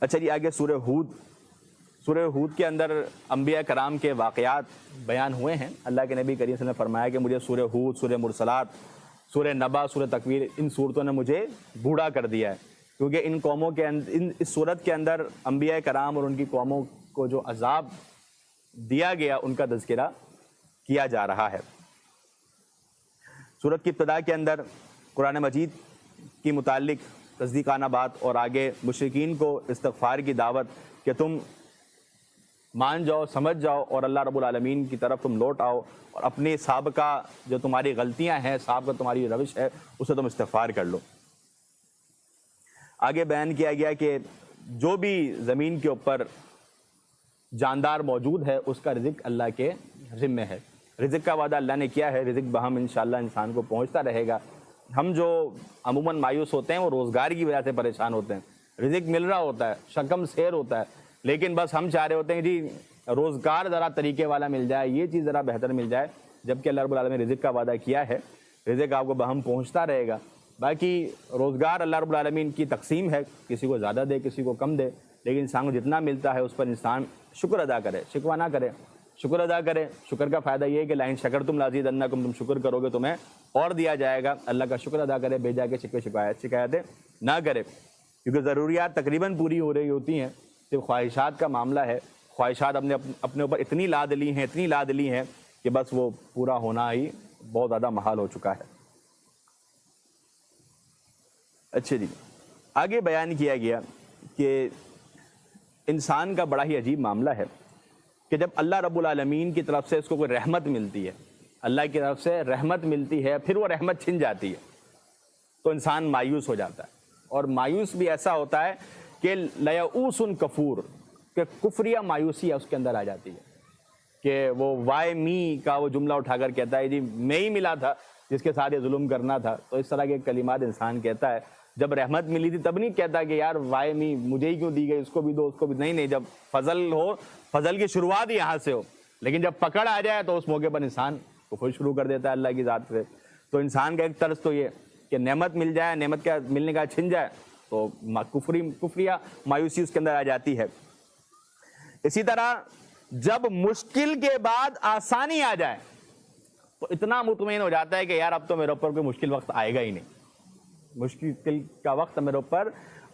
اچھا جی، آگے سورہ ہود کے اندر انبیاء کرام کے واقعات بیان ہوئے ہیں۔ اللہ کے نبی کریم صلی اللہ علیہ وسلم نے فرمایا کہ مجھے سورہ ہود، سورہ مرسلات، سورہ نبا، سورہ تکویر، ان صورتوں نے مجھے بوڑھا کر دیا ہے، کیونکہ ان قوموں کے اندر، اس صورت کے اندر انبیاء کرام اور ان کی قوموں کو جو عذاب دیا گیا ان کا تذکرہ کیا جا رہا ہے۔ سورت کی ابتدا کے اندر قرآن مجید کی متعلق تصدیقانہ بات، اور آگے مشرکین کو استغفار کی دعوت کہ تم مان جاؤ، سمجھ جاؤ اور اللہ رب العالمین کی طرف تم لوٹ آؤ، اور اپنے سابقہ جو تمہاری غلطیاں ہیں، سابقہ تمہاری روش ہے، اسے تم استغفار کر لو۔ آگے بیان کیا گیا کہ جو بھی زمین کے اوپر جاندار موجود ہے اس کا رزق اللہ کے ذمہ ہے۔ رزق کا وعدہ اللہ نے کیا ہے، رزق بہم انشاءاللہ انسان کو پہنچتا رہے گا۔ ہم جو عموماً مایوس ہوتے ہیں وہ روزگار کی وجہ سے پریشان ہوتے ہیں، رزق مل رہا ہوتا ہے، شکم سیر ہوتا ہے، لیکن بس ہم چاہ رہے ہوتے ہیں جی روزگار ذرا طریقے والا مل جائے، یہ چیز ذرا بہتر مل جائے، جبکہ اللہ رب العالمین نے رزق کا وعدہ کیا ہے، رزق آپ کو بہم پہنچتا رہے گا۔ باقی روزگار اللہ رب العالمین کی تقسیم ہے، کسی کو زیادہ دے، کسی کو کم دے، لیکن انسان کو جتنا ملتا ہے اس پر انسان شکر ادا کرے، شکوہ نہ کرے، شکر ادا کرے۔ شکر کا فائدہ یہ ہے کہ لئن شکرتم لازیدنکم، تم شکر کرو گے تمہیں اور دیا جائے گا۔ اللہ کا شکر ادا کرے، بے جا کے شکایتیں نہ کرے، کیونکہ ضروریات تقریباً پوری ہو رہی ہوتی ہیں، صرف خواہشات کا معاملہ ہے۔ خواہشات اپنے اوپر اتنی لاد لی ہیں کہ بس وہ پورا ہونا ہی بہت زیادہ محال ہو چکا ہے۔ اچھا جی، آگے بیان کیا گیا کہ انسان کا بڑا ہی عجیب معاملہ ہے کہ جب اللہ رب العالمین کی طرف سے اس کو کوئی رحمت ملتی ہے، اللہ کی طرف سے رحمت ملتی ہے، پھر وہ رحمت چھن جاتی ہے تو انسان مایوس ہو جاتا ہے، اور مایوس بھی ایسا ہوتا ہے کہ لیئوس کفور، کہ کفریہ مایوسی اس کے اندر آ جاتی ہے، کہ وہ وائے می کا وہ جملہ اٹھا کر کہتا ہے جی میں ہی ملا تھا جس کے ساتھ یہ ظلم کرنا تھا۔ تو اس طرح کے کلمات انسان کہتا ہے۔ جب رحمت ملی تھی تب نہیں کہتا کہ یار وائے می مجھے ہی کیوں دی گئی، اس کو بھی دو، اس کو بھی، نہیں، جب فضل ہو، فضل کی شروعات ہی یہاں سے ہو، لیکن جب پکڑ آ جائے تو اس موقع پر انسان کفر شروع کر دیتا ہے اللہ کی ذات سے۔ تو انسان کا ایک طرز تو یہ کہ نعمت مل جائے، نعمت کا ملنے کا چھن جائے تو کفریہ مایوسی اس کے اندر آ جاتی ہے۔ اسی طرح جب مشکل کے بعد آسانی آ جائے تو اتنا مطمئن ہو جاتا ہے کہ یار اب تو میرے اوپر کوئی مشکل وقت آئے گا ہی نہیں، مشکل کا وقت میرے اوپر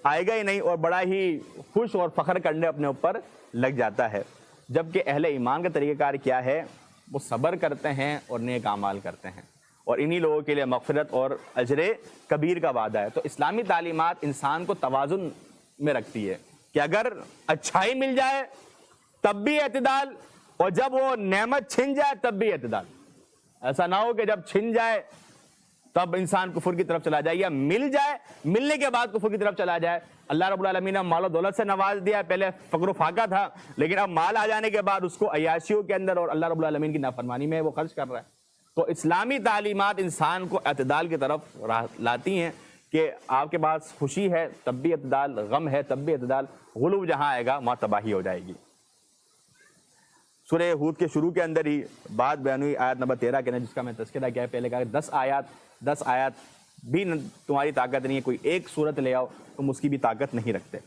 آئے گا ہی نہیں، اور بڑا ہی خوش اور فخر کرنے اپنے اوپر لگ جاتا ہے۔ جبکہ اہل ایمان کا طریقہ کار کیا ہے، وہ صبر کرتے ہیں اور نیک اعمال کرتے ہیں، اور انہی لوگوں کے لیے مغفرت اور اجر کبیر کا وعدہ ہے۔ تو اسلامی تعلیمات انسان کو توازن میں رکھتی ہے کہ اگر اچھائی مل جائے تب بھی اعتدال، اور جب وہ نعمت چھن جائے تب بھی اعتدال۔ ایسا نہ ہو کہ جب چھن جائے تب انسان کفر کی طرف چلا جائے، یا مل جائے ملنے کے بعد کفر کی طرف چلا جائے۔ اللہ رب العالمین نے مال و دولت سے نواز دیا، پہلے فقر و فاقہ تھا، لیکن اب مال آ جانے کے بعد اس کو عیاشیوں کے اندر اور اللہ رب العالمین کی نافرمانی میں وہ خرچ کر رہا ہے۔ تو اسلامی تعلیمات انسان کو اعتدال کی طرف لاتی ہیں کہ آپ کے پاس خوشی ہے تب بھی اعتدال، غم ہے تب بھی اعتدال، غلو جہاں آئے گا وہاں تباہی ہو جائے گی۔ سورہ ہود کے شروع کے اندر ہی بات بیان ہوئی آیت نمبر 13 کے اندر، جس کا میں تذکرہ کیا ہے، پہلے کہا کہ 10 آیات بھی تمہاری طاقت نہیں ہے، کوئی ایک صورت لے آؤ تم اس کی بھی طاقت نہیں رکھتے۔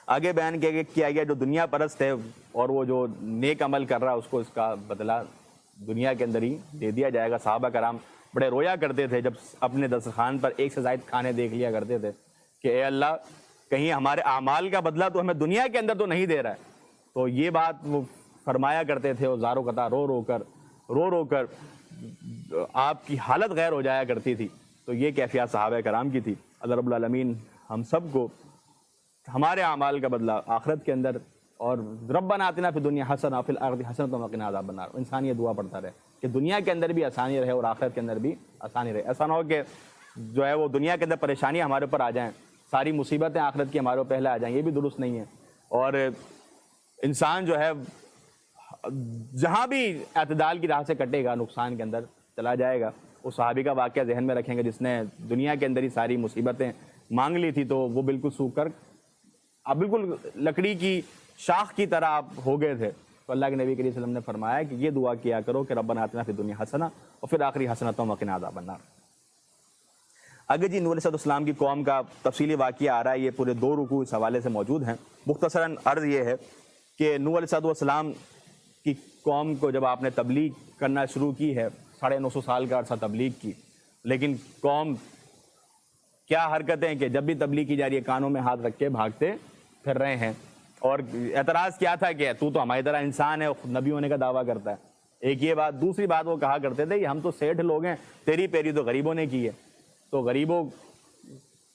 آگے بیان کیا گیا جو دنیا پرست ہے اور وہ جو نیک عمل کر رہا ہے اس کو اس کا بدلہ دنیا کے اندر ہی دے دیا جائے گا۔ صحابہ کرام بڑے رویا کرتے تھے جب اپنے دسترخوان پر ایک سے زائد کھانے دیکھ لیا کرتے تھے کہ اے اللہ کہیں ہمارے اعمال کا بدلہ تو ہمیں دنیا کے اندر تو نہیں دے رہا ہے۔ تو یہ بات وہ فرمایا کرتے تھے، اور زارو قطع رو رو کر آپ کی حالت غیر ہو جایا کرتی تھی۔ تو یہ کیفیت صحابہ کرام کی تھی۔ اللہ رب العالمین ہم سب کو ہمارے اعمال کا بدلہ آخرت کے اندر، اور ربنا آتنا فی الدنیا حسنہ وفی الآخرۃ حسنۃ وقنا عذاب النار، انسان یہ دعا پڑھتا رہے کہ دنیا کے اندر بھی آسانی رہے اور آخرت کے اندر بھی آسانی رہے۔ ایسا نہ ہو کہ جو ہے وہ دنیا کے اندر پریشانیاں ہمارے اوپر آ جائیں، ساری مصیبتیں آخرت کی ہمارے اوپر پہلے آ جائیں، یہ بھی درست نہیں ہے۔ اور انسان جو ہے جہاں بھی اعتدال کی راہ سے کٹے گا نقصان کے اندر چلا جائے گا۔ اس صحابی کا واقعہ ذہن میں رکھیں گے جس نے دنیا کے اندر ہی ساری مصیبتیں مانگ لی تھی، تو وہ بالکل سوکھ کر اب بالکل لکڑی کی شاخ کی طرح آپ ہو گئے تھے۔ تو اللہ کے نبی کریم صلی اللہ علیہ وسلم نے فرمایا کہ یہ دعا کیا کرو کہ ربنا آتنا فی الدنیا حسنہ وفی الآخرۃ حسنۃ وقنا عذاب النار۔ اگر جی نوح علیہ السلام کی قوم کا تفصیلی واقعہ آ رہا ہے، یہ پورے 2 رکوع اس حوالے سے موجود ہیں۔ مختصراً عرض یہ ہے کہ نوح علیہ السلام کی قوم کو جب آپ نے تبلیغ کرنا شروع کی ہے، 950 سال کا عرصہ تبلیغ کی، لیکن قوم کیا حرکتیں کہ جب بھی تبلیغ کی جا رہی ہے کانوں میں ہاتھ رکھ کے بھاگتے پھر رہے ہیں۔ اور اعتراض کیا تھا کہ تو ہماری طرح انسان ہے، نبی ہونے کا دعویٰ کرتا ہے، ایک یہ بات۔ دوسری بات وہ کہا کرتے تھے کہ ہم تو سیٹھ لوگ ہیں، تیری پیری تو غریبوں نے کی ہے، تو غریبوں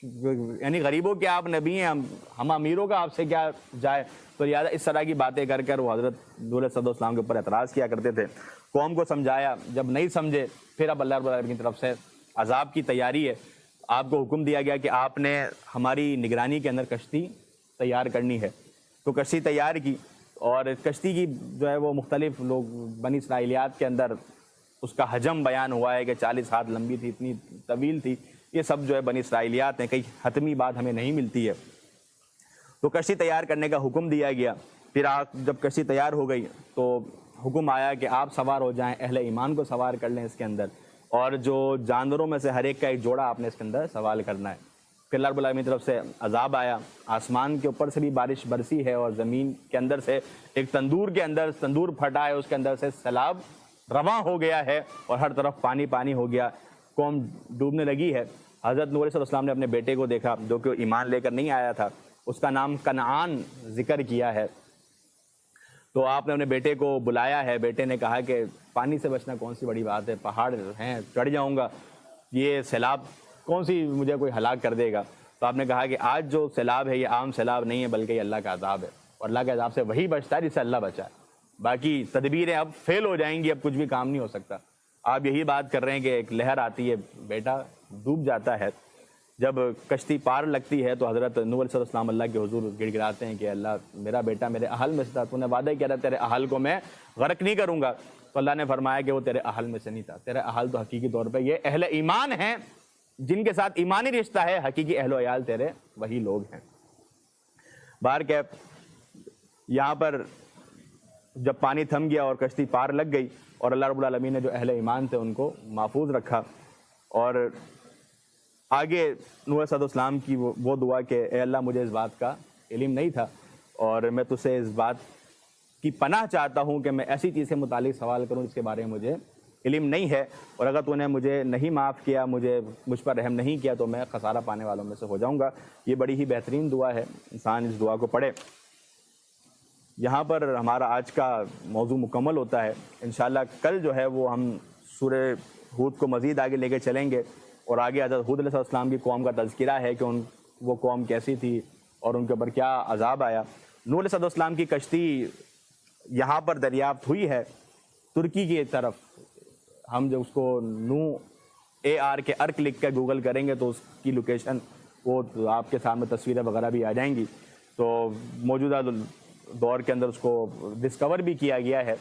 یعنی غریبوں کے آپ نبی ہیں، ہم امیروں کا آپ سے کیا جائے۔ تو لہٰذا اس طرح کی باتیں کر کر وہ حضرت نوح علیہ السلام کے اوپر اعتراض کیا کرتے تھے۔ قوم کو سمجھایا، جب نہیں سمجھے پھر اب اللہ رب العالمین کی طرف سے عذاب کی تیاری ہے۔ آپ کو حکم دیا گیا کہ آپ نے ہماری نگرانی کے اندر کشتی تیار کرنی ہے، تو کشتی تیار کی، اور کشتی کی جو ہے وہ مختلف لوگ بنی اسرائیلیات کے اندر اس کا حجم بیان ہوا ہے کہ 40 ہاتھ لمبی تھی، اتنی طویل تھی۔ یہ سب جو ہے بنی اسرائیلیات ہیں، کئی حتمی بات ہمیں نہیں ملتی ہے۔ تو کشتی تیار کرنے کا حکم دیا گیا۔ پھر جب کشتی تیار ہو گئی تو حکم آیا کہ آپ سوار ہو جائیں، اہل ایمان کو سوار کر لیں اس کے اندر، اور جو جانوروں میں سے ہر ایک کا ایک جوڑا آپ نے اس کے اندر سوار کرنا ہے۔ پھر اللہ رب العالمین کی طرف سے عذاب آیا، آسمان کے اوپر سے بھی بارش برسی ہے، اور زمین کے اندر سے ایک تندور کے اندر تندور پھٹا ہے، اس کے اندر سے سیلاب رواں ہو گیا ہے، اور ہر طرف پانی پانی ہو گیا، قوم ڈوبنے لگی ہے۔ حضرت نوح علیہ السلام نے اپنے بیٹے کو دیکھا جو کہ ایمان لے کر نہیں آیا تھا، اس کا نام کنعان ذکر کیا ہے۔ تو آپ نے اپنے بیٹے کو بلایا ہے، بیٹے نے کہا کہ پانی سے بچنا کون سی بڑی بات ہے، پہاڑ ہیں چڑھ جاؤں گا، یہ سیلاب کون سی مجھے کوئی ہلاک کر دے گا۔ تو آپ نے کہا کہ آج جو سیلاب ہے یہ عام سیلاب نہیں ہے، بلکہ یہ اللہ کا عذاب ہے، اور اللہ کے عذاب سے وہی بچتا ہے جس سے اللہ بچائے، باقی تدبیریں اب فیل ہو جائیں گی، اب کچھ بھی کام نہیں ہو سکتا۔ آپ یہی بات کر رہے ہیں کہ ایک لہر آتی ہے، بیٹا ڈوب جاتا ہے۔ جب کشتی پار لگتی ہے تو حضرت نوح علیہ السلام اللہ کے حضور گڑ گڑاتے ہیں کہ اللہ میرا بیٹا میرے اہل میں سے تھا، تو نے وعدہ کیا تھا تیرے اہل کو میں غرق نہیں کروں گا۔ تو اللہ نے فرمایا کہ وہ تیرے اہل میں سے نہیں تھا، تیرے اہل تو حقیقی طور پہ یہ اہل ایمان ہیں جن کے ساتھ ایمانی رشتہ ہے، حقیقی اہل و عیال تیرے وہی لوگ ہیں۔ بہرکیف یہاں پر جب پانی تھم گیا اور کشتی پار لگ گئی، اور اللہ رب العالمین نے جو اہل ایمان تھے ان کو محفوظ رکھا، اور آگے نوح علیہ السلام کی وہ دعا کہ اے اللہ مجھے اس بات کا علم نہیں تھا، اور میں تجھ سے اس بات کی پناہ چاہتا ہوں کہ میں ایسی چیز سے متعلق سوال کروں جس کے بارے میں مجھے علم نہیں ہے، اور اگر تو نے مجھے نہیں معاف کیا، مجھ پر رحم نہیں کیا، تو میں خسارہ پانے والوں میں سے ہو جاؤں گا۔ یہ بڑی ہی بہترین دعا ہے، انسان اس دعا کو پڑھے۔ یہاں پر ہمارا آج کا موضوع مکمل ہوتا ہے۔ انشاءاللہ کل جو ہے وہ ہم سورہ ہود کو مزید آگے لے کے چلیں گے، اور آگے حضرت ہود علیہ السلام کی قوم کا تذکرہ ہے کہ وہ قوم کیسی تھی اور ان کے اوپر کیا عذاب آیا۔ نوح علیہ السلام کی کشتی یہاں پر دریافت ہوئی ہے ترکی کی طرف۔ ہم جو اس کو NOAH کے ارک لکھ کے گوگل کریں گے تو اس کی لوکیشن وہ آپ کے سامنے تصویریں وغیرہ بھی آ جائیں گی۔ تو موجودہ دور کے اندر اس کو ڈسکور بھی کیا گیا ہے،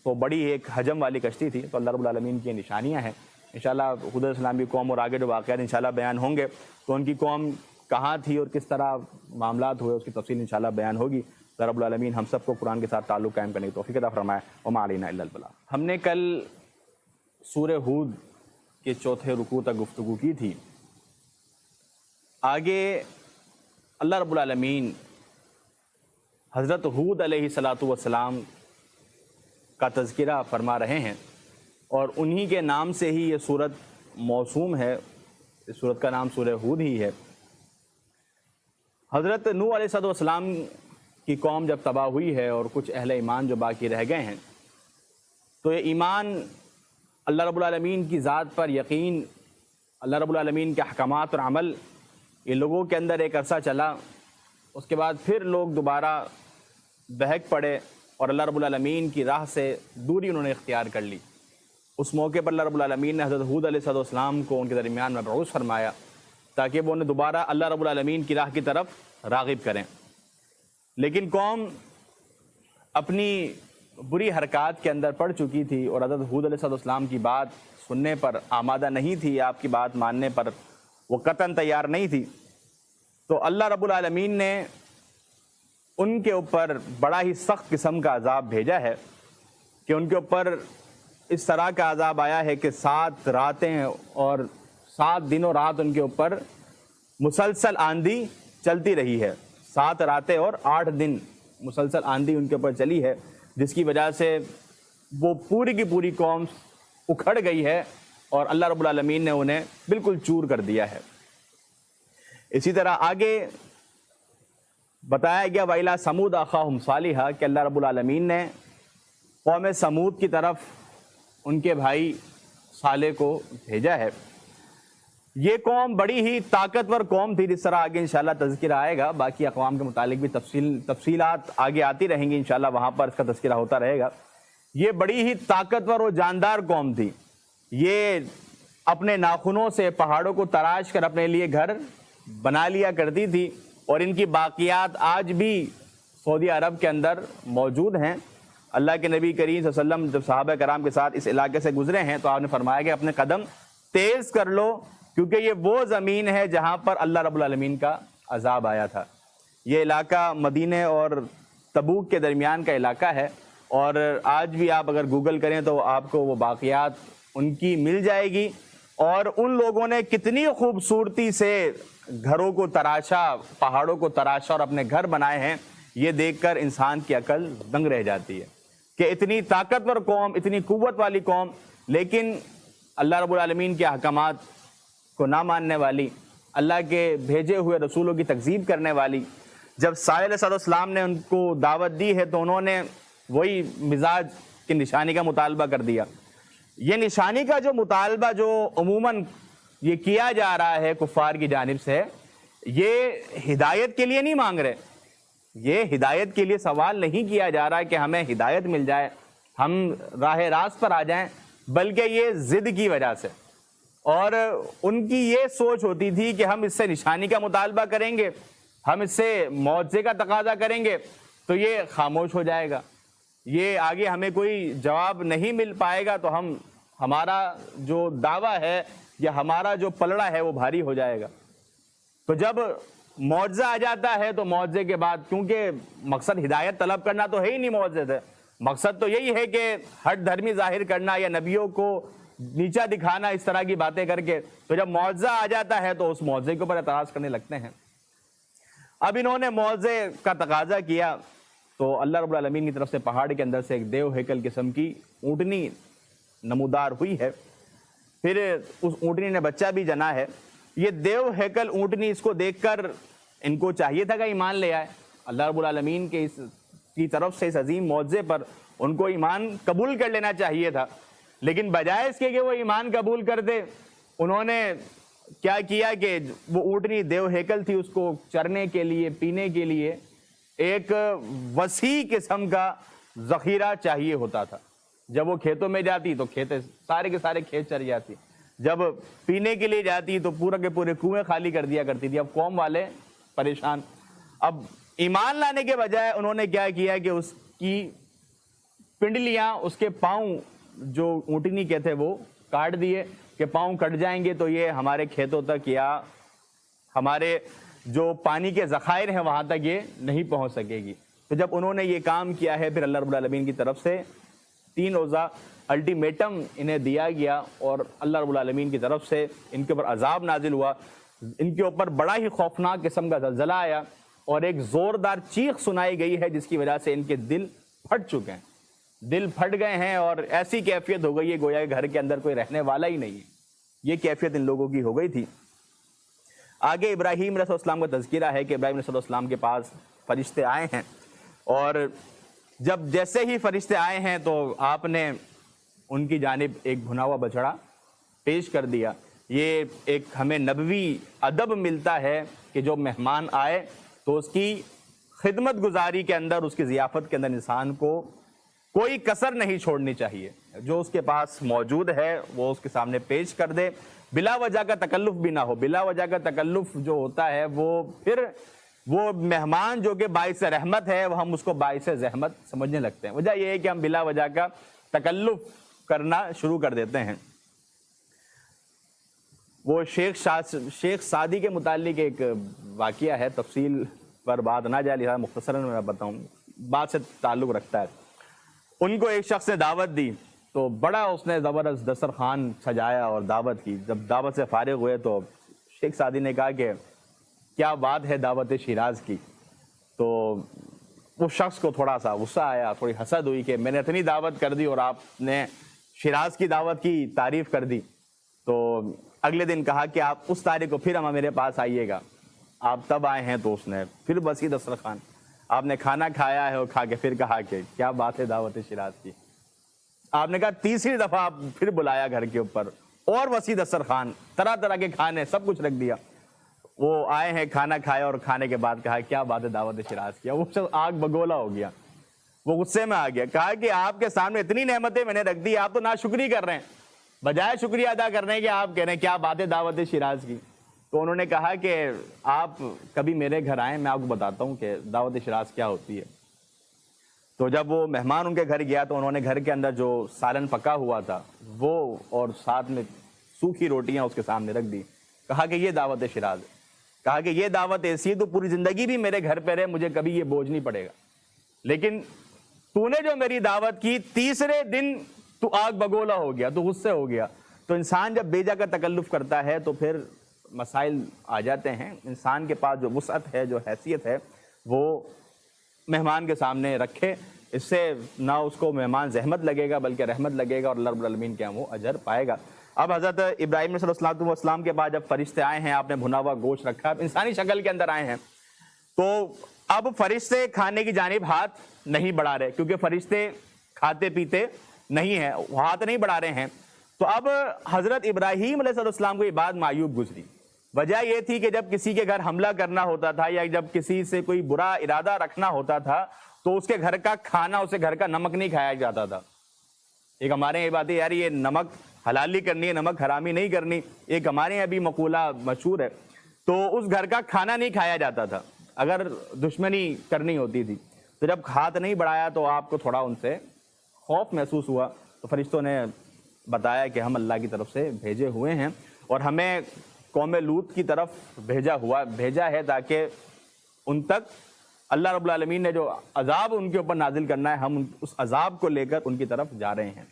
تو بڑی ایک حجم والی کشتی تھی۔ تو اللہ رب العالمین کی نشانیاں ہیں۔ انشاءاللہ ہود علیہ السلام کی قوم اور آگے جو واقعات انشاءاللہ بیان ہوں گے تو ان کی قوم کہاں تھی اور کس طرح معاملات ہوئے اس کی تفصیل انشاءاللہ بیان ہوگی۔ رب العالمین ہم سب کو قرآن کے ساتھ تعلق قائم کرنے کی توفیق عطا فرمائے۔ وما علینا الا البلاغ۔ ہم نے کل سورہ ہود کے 4تھے رکوع تک گفتگو کی تھی۔ آگے اللہ رب العالمین حضرت ہود علیہ السلام کا تذکرہ فرما رہے ہیں، اور انہی کے نام سے ہی یہ سورت موسوم ہے۔ اس سورت کا نام سورہ ہود ہی ہے۔ حضرت نوح علیہ السلام کی قوم جب تباہ ہوئی ہے اور کچھ اہل ایمان جو باقی رہ گئے ہیں، تو یہ ایمان اللہ رب العالمین کی ذات پر یقین، اللہ رب العالمین کے احکامات اور عمل یہ لوگوں کے اندر ایک عرصہ چلا۔ اس کے بعد پھر لوگ دوبارہ بہک پڑے اور اللہ رب العالمین کی راہ سے دوری انہوں نے اختیار کر لی۔ اس موقع پر اللہ رب العالمین نے حضرت ہود علیہ السلام کو ان کے درمیان مبعوث فرمایا تاکہ وہ انہیں دوبارہ اللہ رب العالمین کی راہ کی طرف راغب کریں۔ لیکن قوم اپنی بری حرکات کے اندر پڑ چکی تھی اور حضرت ہود علیہ السلام کی بات سننے پر آمادہ نہیں تھی، آپ کی بات ماننے پر وہ قطعاً تیار نہیں تھی۔ تو اللہ رب العالمین نے ان کے اوپر بڑا ہی سخت قسم کا عذاب بھیجا ہے کہ ان کے اوپر اس طرح کا عذاب آیا ہے کہ 7 راتیں اور 7 دن و رات ان کے اوپر مسلسل آندھی چلتی رہی ہے، 7 راتیں اور 8 دن مسلسل آندھی ان کے اوپر چلی ہے، جس کی وجہ سے وہ پوری کی پوری قوم اکھڑ گئی ہے اور اللہ رب العالمین نے انہیں بالکل چور کر دیا ہے۔ اسی طرح آگے بتایا گیا وَإِلَىٰ ثَمُودَ أَخَاهُمْ صَالِحًا کہ اللہ رب العالمین نے قوم سمود کی طرف ان کے بھائی صالح کو بھیجا ہے۔ یہ قوم بڑی ہی طاقتور قوم تھی، جس طرح آگے انشاءاللہ تذکرہ آئے گا، باقی اقوام کے متعلق بھی تفصیلات آگے آتی رہیں گی انشاءاللہ، وہاں پر اس کا تذکرہ ہوتا رہے گا۔ یہ بڑی ہی طاقتور اور جاندار قوم تھی، یہ اپنے ناخنوں سے پہاڑوں کو تراش کر اپنے لیے گھر بنا لیا کرتی تھی، اور ان کی باقیات آج بھی سعودی عرب کے اندر موجود ہیں۔ اللہ کے نبی کریم صلی اللہ علیہ وسلم جب صحابہ کرام کے ساتھ اس علاقے سے گزرے ہیں تو آپ نے فرمایا کہ اپنے قدم تیز کر لو، کیونکہ یہ وہ زمین ہے جہاں پر اللہ رب العالمین کا عذاب آیا تھا۔ یہ علاقہ مدینہ اور تبوک کے درمیان کا علاقہ ہے، اور آج بھی آپ اگر گوگل کریں تو آپ کو وہ باقیات ان کی مل جائے گی، اور ان لوگوں نے کتنی خوبصورتی سے گھروں کو تراشا، پہاڑوں کو تراشا اور اپنے گھر بنائے ہیں، یہ دیکھ کر انسان کی عقل دنگ رہ جاتی ہے کہ اتنی طاقتور قوم، اتنی قوت والی قوم، لیکن اللہ رب العالمین کے احکامات کو نہ ماننے والی، اللہ کے بھیجے ہوئے رسولوں کی تکذیب کرنے والی۔ جب صالح علیہ السلام نے ان کو دعوت دی ہے تو انہوں نے وہی مزاج کی نشانی کا مطالبہ کر دیا۔ یہ نشانی کا جو مطالبہ جو عموماً یہ کیا جا رہا ہے کفار کی جانب سے، یہ ہدایت کے لیے نہیں مانگ رہے، یہ ہدایت کے لیے سوال نہیں کیا جا رہا کہ ہمیں ہدایت مل جائے، ہم راہ راست پر آ جائیں، بلکہ یہ ضد کی وجہ سے، اور ان کی یہ سوچ ہوتی تھی کہ ہم اس سے نشانی کا مطالبہ کریں گے، ہم اس سے معجزے کا تقاضا کریں گے تو یہ خاموش ہو جائے گا، یہ آگے ہمیں کوئی جواب نہیں مل پائے گا، تو ہمارا جو دعویٰ ہے یا ہمارا جو پلڑا ہے وہ بھاری ہو جائے گا۔ تو جب معجزہ آ جاتا ہے تو معجزے کے بعد، کیونکہ مقصد ہدایت طلب کرنا تو ہے ہی نہیں معجزے سے، مقصد تو یہی ہے کہ ہٹ دھرمی ظاہر کرنا یا نبیوں کو نیچا دکھانا، اس طرح کی باتیں کر کے، تو جب معجزہ آ جاتا ہے تو اس معجزے کے اوپر اعتراض کرنے لگتے ہیں۔ اب انہوں نے معجزے کا تقاضا کیا تو اللہ رب العالمین کی طرف سے پہاڑ کے اندر سے ایک دیو ہیکل قسم کی اونٹنی نمودار ہوئی ہے، پھر اس اونٹنی نے بچہ بھی جنا ہے۔ یہ دیو ہیکل اونٹنی، اس کو دیکھ کر ان کو چاہیے تھا کہ ایمان لے آئے، اللہ رب العالمین کے کی طرف سے اس عظیم معجزے پر ان کو ایمان قبول کر لینا چاہیے تھا، لیکن بجائے اس کے کہ وہ ایمان قبول کر دے، انہوں نے کیا کیا کہ وہ اونٹنی دیو ہیکل تھی، اس کو چرنے کے لیے، پینے کے لیے ایک وسیع قسم کا ذخیرہ چاہیے ہوتا تھا۔ جب وہ کھیتوں میں جاتی تو سارے کے سارے کھیت چر جاتی، جب پینے کے لیے جاتی تو پورا کے پورے کنویں خالی کر دیا کرتی تھی۔ اب قوم والے پریشان، اب ایمان لانے کے بجائے انہوں نے کیا کیا کہ اس کی پنڈلیاں، اس کے پاؤں جو اونٹنی کے تھے وہ کاٹ دیے کہ پاؤں کٹ جائیں گے تو یہ ہمارے کھیتوں تک یا ہمارے جو پانی کے ذخائر ہیں وہاں تک یہ نہیں پہنچ سکے گی۔ تو جب انہوں نے یہ کام کیا ہے، پھر اللہ رب العالمین کی طرف سے 3 روزہ الٹیمیٹم انہیں دیا گیا، اور اللہ رب العالمین کی طرف سے ان کے اوپر عذاب نازل ہوا، ان کے اوپر بڑا ہی خوفناک قسم کا زلزلہ آیا، اور ایک زوردار چیخ سنائی گئی ہے جس کی وجہ سے ان کے دل پھٹ چکے ہیں، دل پھٹ گئے ہیں، اور ایسی کیفیت ہو گئی ہے گویا کہ گھر کے اندر کوئی رہنے والا ہی نہیں ہے، یہ کیفیت ان لوگوں کی ہو گئی تھی۔ آگے ابراہیم علیہ السلام کا تذکرہ ہے کہ ابراہیم علیہ السلام کے پاس فرشتے آئے ہیں، اور جب جیسے ہی فرشتے آئے ہیں تو آپ نے ان کی جانب ایک بھنا ہوا بچڑا پیش کر دیا۔ یہ ایک ہمیں نبوی ادب ملتا ہے کہ جو مہمان آئے تو اس کی خدمت گزاری کے اندر، اس کی ضیافت کے اندر انسان کو کوئی کسر نہیں چھوڑنی چاہیے، جو اس کے پاس موجود ہے وہ اس کے سامنے پیش کر دے، بلا وجہ کا تکلف بھی نہ ہو۔ بلا وجہ کا تکلف جو ہوتا ہے وہ پھر وہ مہمان جو کہ باعث رحمت ہے، وہ ہم اس کو باعث زحمت سمجھنے لگتے ہیں۔ وجہ یہ ہے کہ ہم بلا وجہ کا تکلف کرنا شروع کر دیتے ہیں۔ وہ شیخ سعدی کے متعلق ایک واقعہ ہے، تفصیل پر بات نہ جائے لہٰذا مختصراً میں بتاؤں، بات سے تعلق رکھتا ہے۔ ان کو ایک شخص نے دعوت دی تو بڑا اس نے زبردست دسترخوان سجایا اور دعوت کی. جب دعوت سے فارغ ہوئے تو شیخ سعدی نے کہا کہ کیا بات ہے دعوت شیراز کی. تو اس شخص کو تھوڑا سا غصہ آیا, تھوڑی حسد ہوئی کہ میں نے اتنی دعوت کر دی اور آپ نے شیراز کی دعوت کی تعریف کر دی. تو اگلے دن کہا کہ آپ اس تاریخ کو پھر ہم میرے پاس آئیے گا. آپ تب آئے ہیں تو اس نے پھر بسی دسترخوان, آپ نے کھانا کھایا ہے اور کھا کے پھر کہا کہ کیا بات ہے دعوت شیراز کی. آپ نے کہا تیسری دفعہ آپ پھر بلایا گھر کے اوپر, اور وسیع دسترخوان, طرح طرح کے کھانے, سب کچھ رکھ دیا. وہ آئے ہیں, کھانا کھایا اور کھانے کے بعد کہا کیا بات ہے دعوت شیراز کی. وہ سب آگ بگولا ہو گیا, وہ غصے میں آ گیا. کہا کہ آپ کے سامنے اتنی نعمتیں میں نے رکھ دی, آپ تو ناشکری کر رہے ہیں, بجائے شکریہ ادا کرنے کے آپ کہہ رہے ہیں کیا بات ہے دعوت شیراز کی. تو انہوں نے کہا کہ آپ کبھی میرے گھر آئیں, میں آپ کو بتاتا ہوں کہ دعوت شیراز کیا ہوتی ہے. تو جب وہ مہمان ان کے گھر گیا تو انہوں نے گھر کے اندر جو سالن پکا ہوا تھا وہ اور ساتھ میں سوکھی روٹیاں اس کے سامنے رکھ دی. کہا کہ یہ دعوت شیراز ہے. کہا کہ یہ دعوت ایسی ہے تو پوری زندگی بھی میرے گھر پہ رہے, مجھے کبھی یہ بوجھ نہیں پڑے گا, لیکن تو نے جو میری دعوت کی تیسرے دن تو آگ بگولا ہو گیا, تو غصے ہو گیا. تو انسان جب بیجا کا تکلف کرتا ہے تو پھر مسائل آ جاتے ہیں. انسان کے پاس جو وسعت ہے, جو حیثیت ہے, وہ مہمان کے سامنے رکھے. اس سے نہ اس کو مہمان زحمت لگے گا بلکہ رحمت لگے گا, اور اللہ رب العالمین کے وہ اجر پائے گا. اب حضرت ابراہیم صلی اللہ علیہ وسلم کے بعد جب فرشتے آئے ہیں, آپ نے بھنا ہوا گوشت رکھا, انسانی شکل کے اندر آئے ہیں, تو اب فرشتے کھانے کی جانب ہاتھ نہیں بڑھا رہے, کیونکہ فرشتے کھاتے پیتے نہیں ہیں, ہاتھ نہیں بڑھا رہے ہیں. تو اب حضرت ابراہیم علیہ السلام کو یہ بات معیوب گزری. وجہ یہ تھی کہ جب کسی کے گھر حملہ کرنا ہوتا تھا یا جب کسی سے کوئی برا ارادہ رکھنا ہوتا تھا تو اس کے گھر کا کھانا, اسے گھر کا نمک نہیں کھایا جاتا تھا. ایک ہمارے یہاں یہ بات ہے یار یہ نمک حلالی کرنی ہے, نمک حرامی نہیں کرنی, ایک ہمارے یہاں بھی مقولہ مشہور ہے. تو اس گھر کا کھانا نہیں کھایا جاتا تھا اگر دشمنی کرنی ہوتی تھی. تو جب ہاتھ نہیں بڑھایا تو آپ کو تھوڑا ان سے خوف محسوس ہوا. تو فرشتوں نے بتایا کہ ہم اللہ کی طرف سے بھیجے ہوئے ہیں اور ہمیں قوم لوط کی طرف بھیجا ہے تاکہ ان تک اللہ رب العالمین نے جو عذاب ان کے اوپر نازل کرنا ہے, ہم اس عذاب کو لے کر ان کی طرف جا رہے ہیں.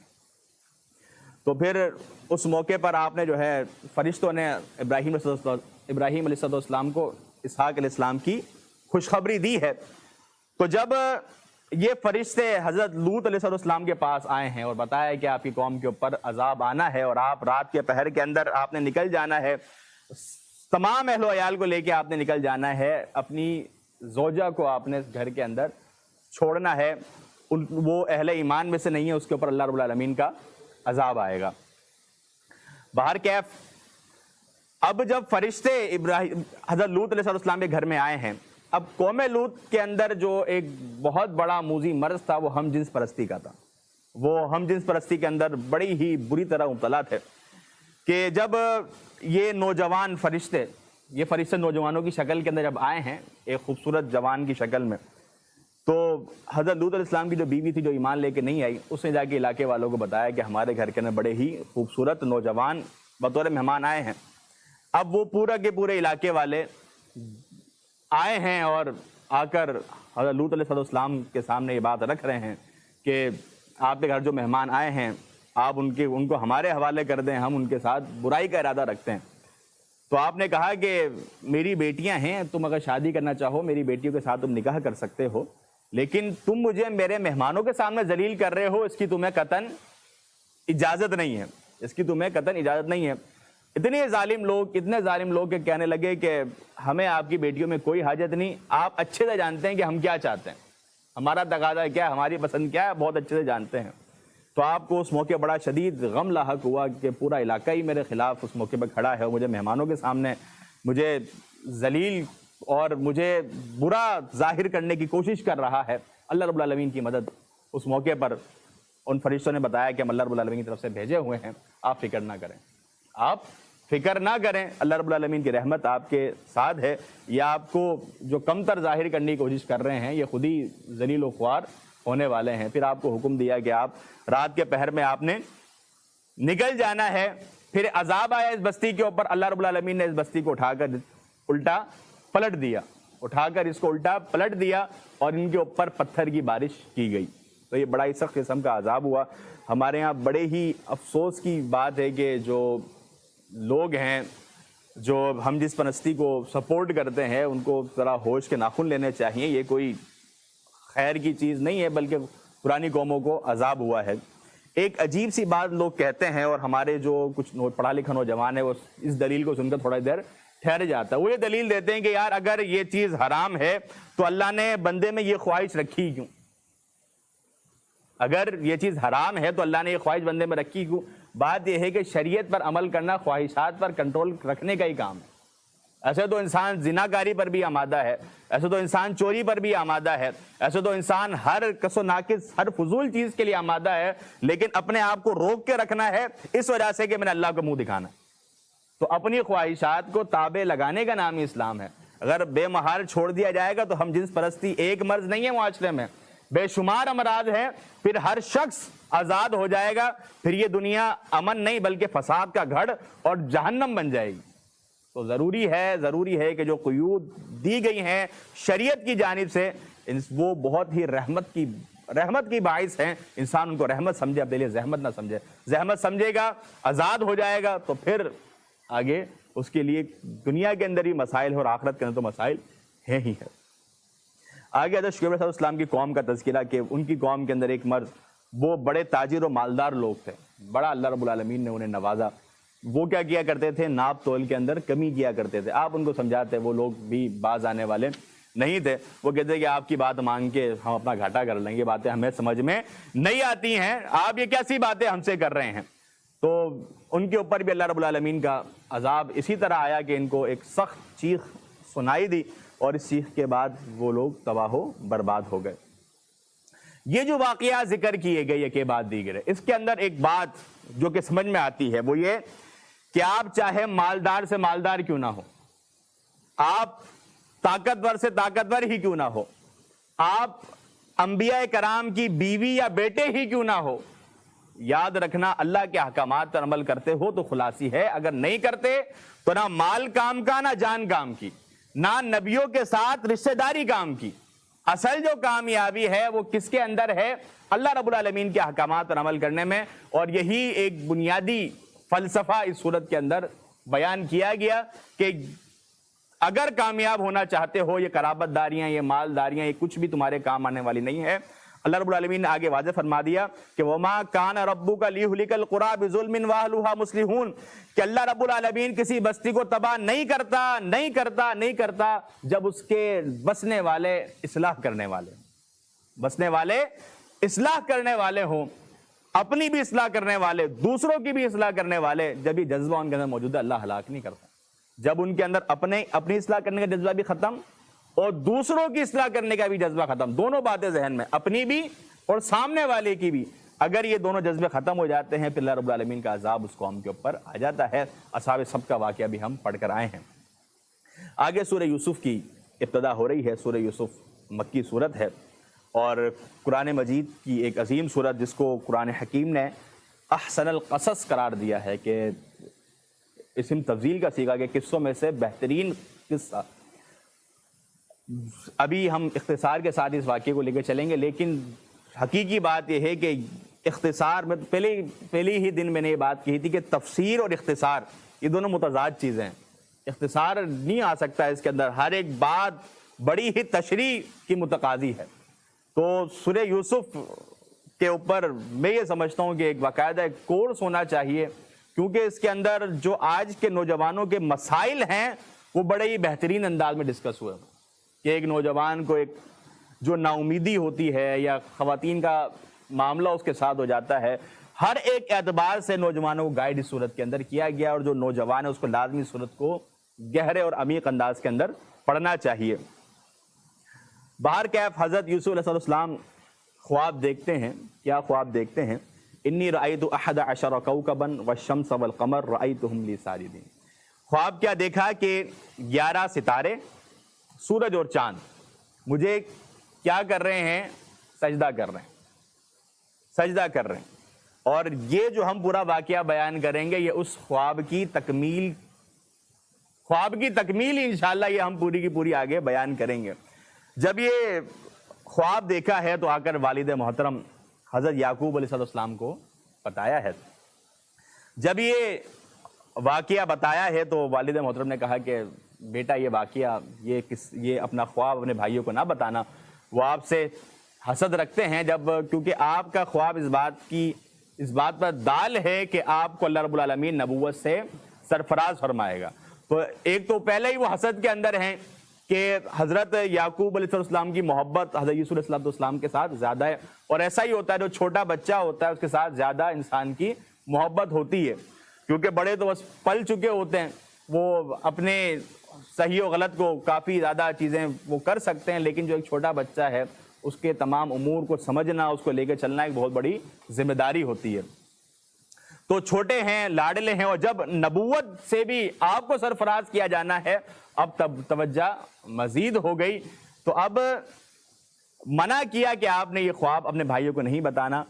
تو پھر اس موقع پر آپ نے جو ہے فرشتوں نے ابراہیم علیہ السلام کو اسحاق علیہ السلام کی خوشخبری دی ہے. تو جب یہ فرشتے حضرت لوط علیہ السلام کے پاس آئے ہیں اور بتایا کہ آپ کی قوم کے اوپر عذاب آنا ہے اور آپ رات کے پہر کے اندر آپ نے نکل جانا ہے, تمام اہل و عیال کو لے کے آپ نے نکل جانا ہے, اپنی زوجہ کو آپ نے گھر کے اندر چھوڑنا ہے, وہ اہل ایمان میں سے نہیں ہے, اس کے اوپر اللہ رب العالمین کا عذاب آئے گا. باہر کیف اب جب فرشتے حضرت لوط علیہ السلام کے گھر میں آئے ہیں, اب قوم لوط کے اندر جو ایک بہت بڑا موذی مرض تھا وہ ہم جنس پرستی کا تھا. وہ ہم جنس پرستی کے اندر بڑی ہی بری طرح مبتلا تھے کہ جب یہ نوجوان فرشتے نوجوانوں کی شکل کے اندر جب آئے ہیں ایک خوبصورت جوان کی شکل میں, تو حضرت لوط علیہ السلام کی جو بیوی تھی جو ایمان لے کے نہیں آئی, اس نے جا کے علاقے والوں کو بتایا کہ ہمارے گھر کے اندر بڑے ہی خوبصورت نوجوان بطور مہمان آئے ہیں. اب وہ پورا کے پورے علاقے والے آئے ہیں اور آ کر حضرت لوط علیہ السلام کے سامنے یہ بات رکھ رہے ہیں کہ آپ کے گھر جو مہمان آئے ہیں آپ ان کو ہمارے حوالے کر دیں, ہم ان کے ساتھ برائی کا ارادہ رکھتے ہیں. تو آپ نے کہا کہ میری بیٹیاں ہیں, تم اگر شادی کرنا چاہو میری بیٹیوں کے ساتھ تم نکاح کر سکتے ہو, لیکن تم مجھے میرے مہمانوں کے سامنے ذلیل کر رہے ہو, اس کی تمہیں قطعاً اجازت نہیں ہے. اتنے ظالم لوگ کہ کہنے لگے کہ ہمیں آپ کی بیٹیوں میں کوئی حاجت نہیں, آپ اچھے سے جانتے ہیں کہ ہم کیا چاہتے ہیں, ہمارا تقاضا کیا ہے, ہماری پسند کیا ہے, بہت اچھے سے جانتے ہیں. تو آپ کو اس موقع بڑا شدید غم لاحق ہوا کہ پورا علاقہ ہی میرے خلاف اس موقع پہ کھڑا ہے, مجھے مہمانوں کے سامنے مجھے ذلیل اور مجھے برا ظاہر کرنے کی کوشش کر رہا ہے. اللہ رب العالمین کی مدد اس موقع پر ان فرشتوں نے بتایا کہ ہم اللہ رب العالمین کی طرف سے بھیجے ہوئے ہیں, آپ فکر نہ کریں, اللہ رب العالمین کی رحمت آپ کے ساتھ ہے. یا آپ کو جو کمتر ظاہر کرنے کی کوشش کر رہے ہیں یہ خود ہی ذلیل و خوار ہونے والے ہیں. پھر آپ کو حکم دیا کہ آپ رات کے پہر میں آپ نے نکل جانا ہے. پھر عذاب آیا اس بستی کے اوپر, اللہ رب العالمین نے اس بستی کو اٹھا کر الٹا پلٹ دیا اور ان کے اوپر پتھر کی بارش کی گئی. تو یہ بڑا ہی سخت قسم کا عذاب ہوا. ہمارے ہاں بڑے ہی افسوس کی بات ہے کہ جو لوگ ہیں جو ہم جس پرستی کو سپورٹ کرتے ہیں ان کو ذرا ہوش کے ناخن لینے چاہیے. یہ کوئی خیر کی چیز نہیں ہے بلکہ پرانی قوموں کو عذاب ہوا ہے. ایک عجیب سی بات لوگ کہتے ہیں اور ہمارے جو کچھ پڑھا لکھا نوجوان ہے وہ اس دلیل کو سن کر تھوڑا دیر ٹھہر جاتا ہے. وہ یہ دلیل دیتے ہیں کہ یار اگر یہ چیز حرام ہے تو اللہ نے بندے میں یہ خواہش رکھی کیوں؟ اگر یہ چیز حرام ہے تو اللہ نے یہ خواہش بندے میں رکھی کیوں؟ بات یہ ہے کہ شریعت پر عمل کرنا خواہشات پر کنٹرول رکھنے کا ہی کام ہے. ایسے تو انسان زناکاری پر بھی آمادہ ہے, ایسے تو انسان چوری پر بھی آمادہ ہے, ایسے تو انسان ہر کس و ناقص ہر فضول چیز کے لیے آمادہ ہے, لیکن اپنے آپ کو روک کے رکھنا ہے اس وجہ سے کہ میں نے اللہ کو منہ دکھانا. تو اپنی خواہشات کو تابع لگانے کا نام ہی اسلام ہے. اگر بے مہار چھوڑ دیا جائے گا تو ہم جنس پرستی ایک مرض نہیں ہے معاشرے میں, بے شمار امراض ہیں, پھر ہر شخص آزاد ہو جائے گا, پھر یہ دنیا امن نہیں بلکہ فساد کا گھڑ اور جہنم بن جائے گی. تو ضروری ہے کہ جو قیود دی گئی ہیں شریعت کی جانب سے وہ بہت ہی رحمت کی باعث ہیں. انسان ان کو رحمت سمجھے, اپنے لیے زحمت نہ سمجھے. زحمت سمجھے گا, آزاد ہو جائے گا تو پھر آگے اس کے لیے دنیا کے اندر ہی مسائل اور آخرت کے اندر تو مسائل ہیں ہی ہے. آگے حضرت شعیب علیہ السلام کی قوم کا تذکرہ کہ ان کی قوم کے اندر ایک مرد, وہ بڑے تاجر و مالدار لوگ تھے, بڑا اللہ رب العالمین نے انہیں نوازا. وہ کیا کیا کرتے تھے؟ ناپ تول کے اندر کمی کیا کرتے تھے. آپ ان کو سمجھاتے, وہ لوگ بھی باز آنے والے نہیں تھے. وہ کہتے کہ آپ کی بات مان کے ہم اپنا گھاٹا کر لیں گے, باتیں ہمیں سمجھ میں نہیں آتی ہیں, آپ یہ کیسی باتیں ہم سے کر رہے ہیں. تو ان کے اوپر بھی اللہ رب العالمین کا عذاب اسی طرح آیا کہ ان کو ایک سخت چیخ سنائی دی اور اس چیخ کے بعد وہ لوگ تباہ و برباد ہو گئے. یہ جو واقعات ذکر کیے گئے ایک بعد دیگر, اس کے اندر ایک بات جو کہ سمجھ میں آتی ہے وہ یہ کہ آپ چاہے مالدار سے مالدار کیوں نہ ہو, آپ طاقتور سے طاقتور ہی کیوں نہ ہو, آپ انبیاء کرام کی بیوی یا بیٹے ہی کیوں نہ ہو, یاد رکھنا اللہ کے احکامات پر عمل کرتے ہو تو خلاصی ہے, اگر نہیں کرتے تو نہ مال کام کا نہ جان کام کی, نہ نبیوں کے ساتھ رشتہ داری کام کی. اصل جو کامیابی ہے وہ کس کے اندر ہے؟ اللہ رب العالمین کے احکامات پر عمل کرنے میں. اور یہی ایک بنیادی فلسفہ اس صورت کے اندر بیان کیا گیا کہ اگر کامیاب ہونا چاہتے ہو, یہ قرابت داریاں, یہ مالداریاں, یہ کچھ بھی تمہارے کام آنے والی نہیں ہے. اللہ رب العالمین نے آگے واضح فرما دیا کہ وَمَا كَانَ رَبُّكَ لِيُهْلِكَ الْقُرَىٰ بِظُلْمٍ وَأَهْلُهَا مُصْلِحُونَ, کہ اللہ رب العالمین کسی بستی کو تباہ نہیں کرتا جب اس کے بسنے والے اصلاح کرنے والے ہوں, اپنی بھی اصلاح کرنے والے, دوسروں کی بھی اصلاح کرنے والے. جب یہ جذبہ ان کے اندر موجود ہے اللہ ہلاک نہیں کرتا. جب ان کے اندر اپنی اصلاح کرنے کا جذبہ بھی ختم اور دوسروں کی اصلاح کرنے کا بھی جذبہ ختم, دونوں باتیں ذہن میں, اپنی بھی اور سامنے والے کی بھی, اگر یہ دونوں جذبے ختم ہو جاتے ہیں پھر اللہ رب العالمین کا عذاب اس قوم کے اوپر آ جاتا ہے. اصحاب سب کا واقعہ بھی ہم پڑھ کر آئے ہیں. آگے سورہ یوسف کی ابتدا ہو رہی ہے. سورہ یوسف مکی صورت ہے اور قرآن مجید کی ایک عظیم صورت جس کو قرآن حکیم نے احسن القصص قرار دیا ہے, کہ اسم تفضیل کا صیغہ کہ قصوں میں سے بہترین قصہ. ابھی ہم اختصار کے ساتھ اس واقعے کو لے کے چلیں گے, لیکن حقیقی بات یہ ہے کہ اختصار میں پہلی ہی دن میں نے یہ بات کہی تھی کہ تفسیر اور اختصار یہ دونوں متضاد چیزیں ہیں. اختصار نہیں آ سکتا اس کے اندر, ہر ایک بات بڑی ہی تشریح کی متقاضی ہے. تو سورہ یوسف کے اوپر میں یہ سمجھتا ہوں کہ ایک باقاعدہ ایک کورس ہونا چاہیے, کیونکہ اس کے اندر جو آج کے نوجوانوں کے مسائل ہیں وہ بڑے ہی بہترین انداز میں ڈسکس ہوئے. کہ ایک نوجوان کو ایک جو نا امیدی ہوتی ہے یا خواتین کا معاملہ اس کے ساتھ ہو جاتا ہے, ہر ایک اعتبار سے نوجوانوں کو گائیڈ اس صورت کے اندر کیا گیا, اور جو نوجوان ہے اس کو لازمی صورت کو گہرے اور عمیق انداز کے اندر پڑھنا چاہیے. بہرکیف حضرت یوسف علیہ السلام خواب دیکھتے ہیں. کیا خواب دیکھتے ہیں؟ انی رأیت احد عشر کوکبا والشمس والقمر رأیتہم لی ساجدین. خواب کیا دیکھا کہ 11 ستارے, سورج اور چاند مجھے کیا کر رہے ہیں؟ سجدہ کر رہے ہیں. اور یہ جو ہم پورا واقعہ بیان کریں گے یہ اس خواب کی تکمیل انشاءاللہ یہ ہم پوری کی پوری آگے بیان کریں گے. جب یہ خواب دیکھا ہے تو آ کر والد محترم حضرت یعقوب علیہ السلام کو بتایا ہے۔ جب یہ واقعہ بتایا ہے تو والد محترم نے کہا کہ بیٹا یہ واقعہ یہ اپنا خواب اپنے بھائیوں کو نہ بتانا، وہ آپ سے حسد رکھتے ہیں، جب کیونکہ آپ کا خواب اس بات پر دال ہے کہ آپ کو اللہ رب العالمین نبوت سے سرفراز فرمائے گا۔ تو ایک تو پہلے ہی وہ حسد کے اندر ہیں کہ حضرت یعقوب علیہ السلام کی محبت حضرت یوسف علیہ السلام کے ساتھ زیادہ ہے، اور ایسا ہی ہوتا ہے جو چھوٹا بچہ ہوتا ہے اس کے ساتھ زیادہ انسان کی محبت ہوتی ہے، کیونکہ بڑے تو بس پل چکے ہوتے ہیں، وہ اپنے صحیح و غلط کو کافی زیادہ چیزیں وہ کر سکتے ہیں، لیکن جو ایک چھوٹا بچہ ہے اس کے تمام امور کو سمجھنا، اس کو لے کے چلنا ایک بہت بڑی ذمہ داری ہوتی ہے۔ تو چھوٹے ہیں، لاڈلے ہیں، اور جب نبوت سے بھی آپ کو سرفراز کیا جانا ہے، اب تب توجہ مزید ہو گئی، تو اب منع کیا کہ آپ نے یہ خواب اپنے بھائیوں کو نہیں بتانا،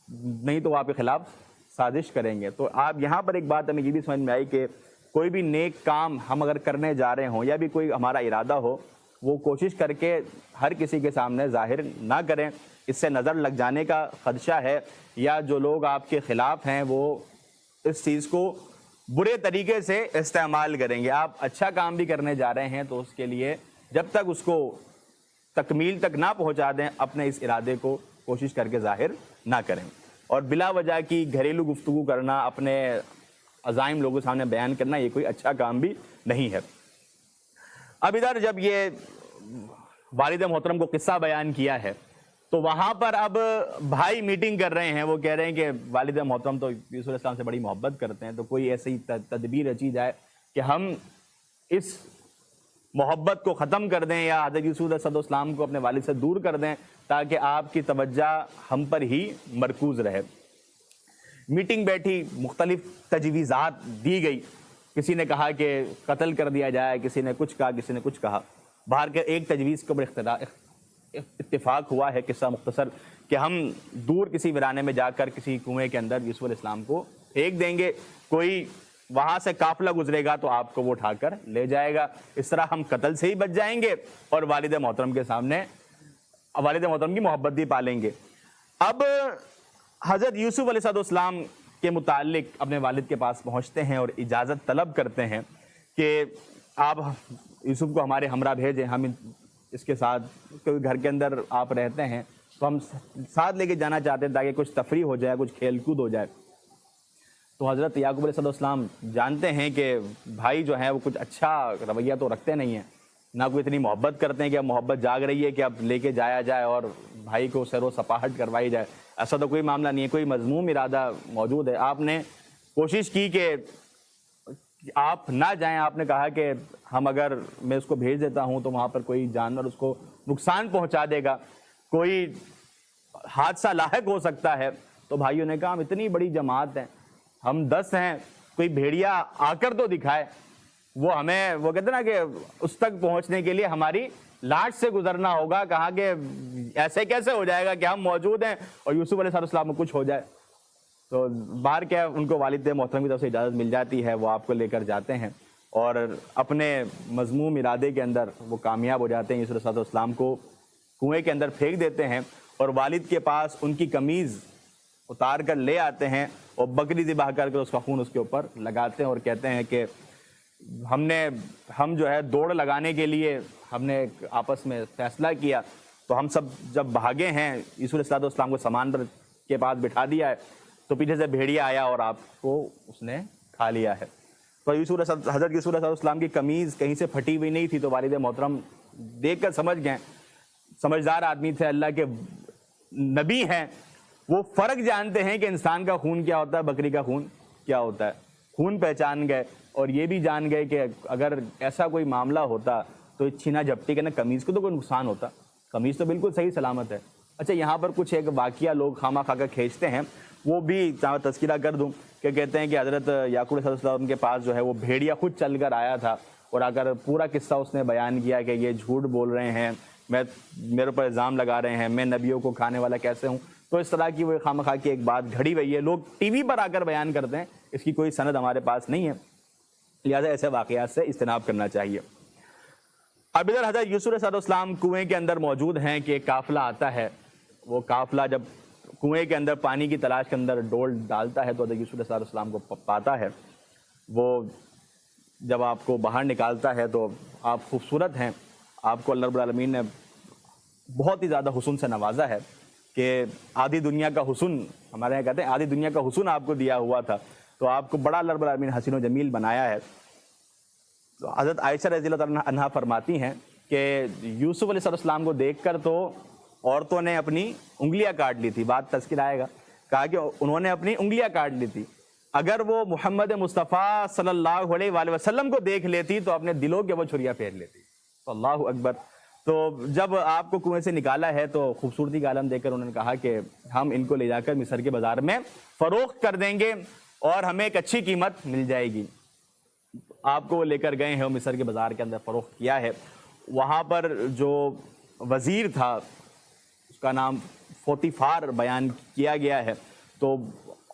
نہیں تو وہ آپ کے خلاف سازش کریں گے۔ تو آپ یہاں پر ایک بات ہمیں یہ بھی سمجھ میں آئی کہ کوئی بھی نیک کام ہم اگر کرنے جا رہے ہوں یا بھی کوئی ہمارا ارادہ ہو، وہ کوشش کر کے ہر کسی کے سامنے ظاہر نہ کریں، اس سے نظر لگ جانے کا خدشہ ہے، یا جو لوگ آپ کے خلاف ہیں وہ اس چیز کو برے طریقے سے استعمال کریں گے۔ آپ اچھا کام بھی کرنے جا رہے ہیں تو اس کے لیے جب تک اس کو تکمیل تک نہ پہنچا دیں، اپنے اس ارادے کو کوشش کر کے ظاہر نہ کریں، اور بلا وجہ کی گھریلو گفتگو کرنا، اپنے عزائم لوگوں کے سامنے بیان کرنا، یہ کوئی اچھا کام بھی نہیں ہے۔ اب ادھر جب یہ والد محترم کو قصہ بیان کیا ہے تو وہاں پر اب بھائی میٹنگ کر رہے ہیں، وہ کہہ رہے ہیں کہ والد محترم تو یوسف علیہ السلام سے بڑی محبت کرتے ہیں، تو کوئی ایسی تدبیر رچی جائے کہ ہم اس محبت کو ختم کر دیں یا حضرت یوسف علیہ السلام کو اپنے والد سے دور کر دیں تاکہ آپ کی توجہ ہم پر ہی مرکوز رہے۔ میٹنگ بیٹھی، مختلف تجویزات دی گئی، کسی نے کہا کہ قتل کر دیا جائے، کسی نے کچھ کہا، کسی نے کچھ کہا۔ باہر کے ایک تجویز کے اوپر اتفاق ہوا ہے، قصہ مختصر، کہ ہم دور کسی ویرانے میں جا کر کسی کنویں کے اندر یوسف علیہ السلام کو پھینک دیں گے، کوئی وہاں سے قافلہ گزرے گا تو آپ کو وہ اٹھا کر لے جائے گا، اس طرح ہم قتل سے ہی بچ جائیں گے اور والد محترم کے سامنے والد محترم کی محبت بھی پالیں گے۔ اب حضرت یوسف علیہ السلام کے متعلق اپنے والد کے پاس پہنچتے ہیں اور اجازت طلب کرتے ہیں کہ آپ یوسف کو ہمارے ہمراہ بھیجیں، ہم اس کے ساتھ کوئی گھر کے اندر آپ رہتے ہیں تو ہم ساتھ لے کے جانا چاہتے ہیں تاکہ کچھ تفریح ہو جائے، کچھ کھیل کود ہو جائے۔ تو حضرت یعقوب علیہ السلام جانتے ہیں کہ بھائی جو ہیں وہ کچھ اچھا رویہ تو رکھتے نہیں ہیں، نہ کوئی اتنی محبت کرتے ہیں کہ اب محبت جاگ رہی ہے کہ اب لے کے جایا جائے اور بھائی کو سیر و سپاہٹ کروائی جائے، ایسا تو کوئی معاملہ نہیں ہے، کوئی مذموم ارادہ موجود ہے۔ آپ نے کوشش کی کہ آپ نہ جائیں، آپ نے کہا کہ ہم اگر میں اس کو بھیج دیتا ہوں تو وہاں پر کوئی جانور اس کو نقصان پہنچا دے گا، کوئی حادثہ لاحق ہو سکتا ہے۔ تو بھائیوں نے کہا ہم اتنی بڑی جماعت ہیں، ہم 10 ہیں، کوئی بھیڑیا آ کر تو دکھائے، وہ ہمیں وہ کہتے ہیں نا کہ اس تک پہنچنے کے لیے ہماری لاٹ سے گزرنا ہوگا، کہا کہ ایسے کیسے ہو جائے گا کہ ہم موجود ہیں اور یوسف علیہ السلام میں کچھ ہو جائے۔ تو باہر کیا ان کو والد محترم کی طرف سے اجازت مل جاتی ہے، وہ آپ کو لے کر جاتے ہیں اور اپنے مذموم ارادے کے اندر وہ کامیاب ہو جاتے ہیں، یوسف علیہ السلام کو کنویں کے اندر پھینک دیتے ہیں اور والد کے پاس ان کی قمیض اتار کر لے آتے ہیں اور بکری ذبح کر کے اس کا خون اس کے اوپر لگاتے ہیں اور کہتے ہیں کہ ہم جو ہے دوڑ لگانے کے لیے ہم نے آپس میں فیصلہ کیا، تو ہم سب جب بھاگے ہیں، یوسف علیہ السلام کو سامان پر کے پاس بٹھا دیا ہے تو پیچھے سے بھیڑیا آیا اور آپ کو اس نے کھا لیا ہے۔ تو حضرت یوسف علیہ السلام کی قمیض کہیں سے پھٹی ہوئی نہیں تھی، تو والد محترم دیکھ کر سمجھ گئے، سمجھدار آدمی تھے، اللہ کے نبی ہیں، وہ فرق جانتے ہیں کہ انسان کا خون کیا ہوتا ہے، بکری کا خون کیا ہوتا ہے، خون پہچان گئے اور یہ بھی جان گئے کہ اگر ایسا کوئی معاملہ ہوتا تو چھینا جھپٹی کے نا قمیض کو تو کوئی نقصان ہوتا، قمیض تو بالکل صحیح سلامت ہے۔ اچھا یہاں پر کچھ ایک واقعہ لوگ خامہ خواہ کھینچتے ہیں، وہ بھی تذکرہ کر دوں کہ کہتے ہیں کہ حضرت یعقوب علیہ السلام کے پاس جو ہے وہ بھیڑیا خود چل کر آیا تھا اور اگر پورا قصہ اس نے بیان کیا کہ یہ جھوٹ بول رہے ہیں، میرے اوپر الزام لگا رہے ہیں، میں نبیوں کو کھانے والا کیسے ہوں، تو اس طرح کی وہ خامہ خواہ کی ایک بات گھڑی ہوئی ہے، لوگ ٹی وی پر آ کر بیان کرتے ہیں، اس کی کوئی سند ہمارے پاس نہیں ہے، لہٰذا ایسے واقعات سے اجتناب کرنا چاہیے۔ اب ادھر حضرت یوسف علیہ السلام کنویں کے اندر موجود ہیں کہ ایک قافلہ آتا ہے، وہ قافلہ جب کنویں کے اندر پانی کی تلاش کے اندر ڈول ڈالتا ہے تو حضرت یوسف علیہ السلام کو پاتا ہے. وہ جب آپ کو باہر نکالتا ہے تو آپ خوبصورت ہیں, آپ کو اللہ رب العالمین نے بہت ہی زیادہ حسن سے نوازا ہے کہ آدھی دنیا کا حسن, ہمارے یہاں کہتے ہیں آدھی دنیا کا حسن آپ کو دیا ہوا تھا, تو آپ کو بڑا اللہ رب العالمین حسین و جمیل بنایا ہے. تو حضرت عائشہ رضی اللہ عنہا فرماتی ہیں کہ یوسف علیہ السلام کو دیکھ کر تو عورتوں نے اپنی انگلیاں کاٹ لی تھی. بات تذکر آئے گا, کہا کہ انہوں نے اپنی انگلیاں کاٹ لی تھی. اگر وہ محمد مصطفیٰ صلی اللہ علیہ وآلہ وسلم کو دیکھ لیتی تو اپنے دلوں کے وہ چھریاں پھیر لیتی. تو اللہ اکبر. تو جب آپ کو کنویں سے نکالا ہے تو خوبصورتی کا عالم دیکھ کر انہوں نے کہا کہ ہم ان کو لے جا کر مصر کے بازار میں فروخت کر دیں گے اور ہمیں ایک اچھی قیمت مل جائے گی. آپ کو وہ لے کر گئے ہیں, مصر کے بازار کے اندر فروخت کیا ہے. وہاں پر جو وزیر تھا اس کا نام فوتیفار بیان کیا گیا ہے, تو